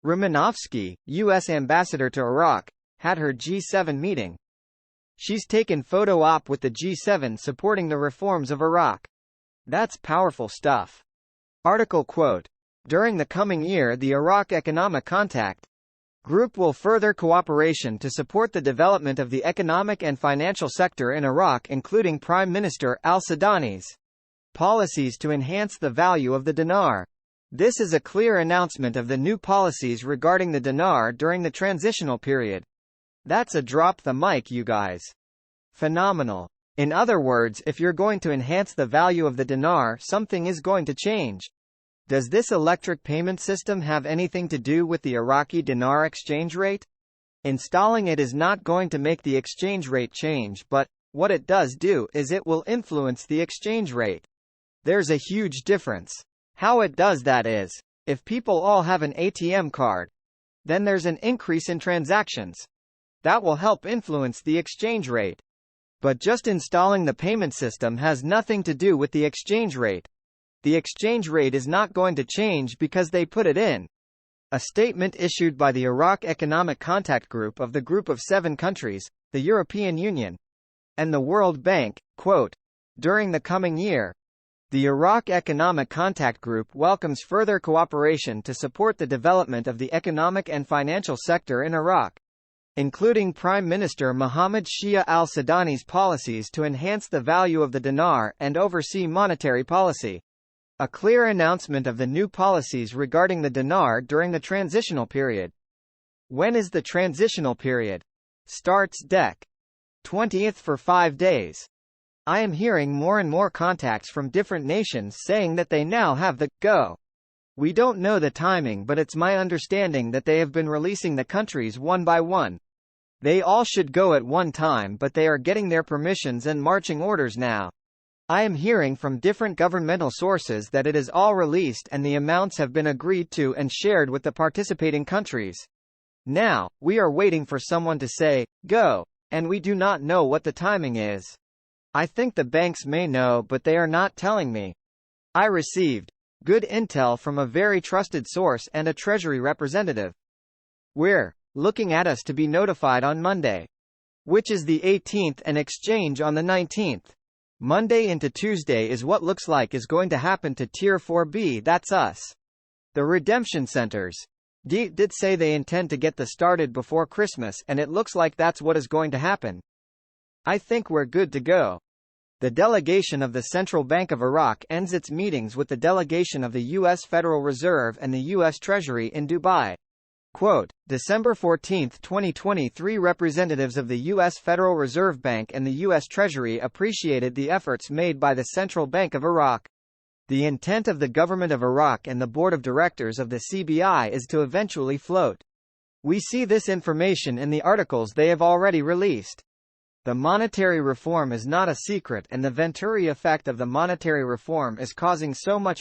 Romanovsky, U.S. ambassador to Iraq, had her G7 meeting. She's taken photo op with the G7 supporting the reforms of Iraq. That's powerful stuff. Article quote. During the coming year, the Iraq Economic Contact Group will further cooperation to support the development of the economic and financial sector in Iraq, including Prime Minister al-Sudani's policies to enhance the value of the dinar. This is a clear announcement of the new policies regarding the dinar during the transitional period. That's a drop the mic, you guys. Phenomenal. In other words, if you're going to enhance the value of the dinar, something is going to change. Does this electric payment system have anything to do with the Iraqi dinar exchange rate? Installing it is not going to make the exchange rate change, but what it does do is it will influence the exchange rate. There's a huge difference. How it does that is, if people all have an ATM card, then there's an increase in transactions. That will help influence the exchange rate. But just installing the payment system has nothing to do with the exchange rate. The exchange rate is not going to change because they put it in. A statement issued by the Iraq Economic Contact Group of the Group of 7 countries, the European Union, and the World Bank, quote, during the coming year, the Iraq Economic Contact Group welcomes further cooperation to support the development of the economic and financial sector in Iraq, including Prime Minister Mohammed Shia al-Sudani's policies to enhance the value of the dinar and oversee monetary policy. A clear announcement of the new policies regarding the dinar during the transitional period. When is the transitional period? Starts Dec. 20th for 5 days. I am hearing more and more contacts from different nations saying that they now have the go. We don't know the timing, but it's my understanding that they have been releasing the countries one by one. They all should go at one time, but they are getting their permissions and marching orders now. I am hearing from different governmental sources that it is all released and the amounts have been agreed to and shared with the participating countries. Now, we are waiting for someone to say, go, and we do not know what the timing is. I think the banks may know, but they are not telling me. I received good intel from a very trusted source and a Treasury representative. We're looking at us to be notified on Monday, which is the 18th, and exchange on the 19th. Monday into Tuesday is what looks like is going to happen to Tier 4B. That's us. The redemption centers did say they intend to get started before Christmas, and it looks like that's what is going to happen. I think we're good to go. The delegation of the Central Bank of Iraq ends its meetings with the delegation of the U.S. Federal Reserve and the U.S. Treasury in Dubai. Quote, December 14, 2023. Representatives of the U.S. Federal Reserve Bank and the U.S. Treasury appreciated the efforts made by the Central Bank of Iraq. The intent of the government of Iraq and the board of directors of the CBI is to eventually float. We see this information in the articles they have already released. The monetary reform is not a secret, and the Venturi effect of the monetary reform is causing so much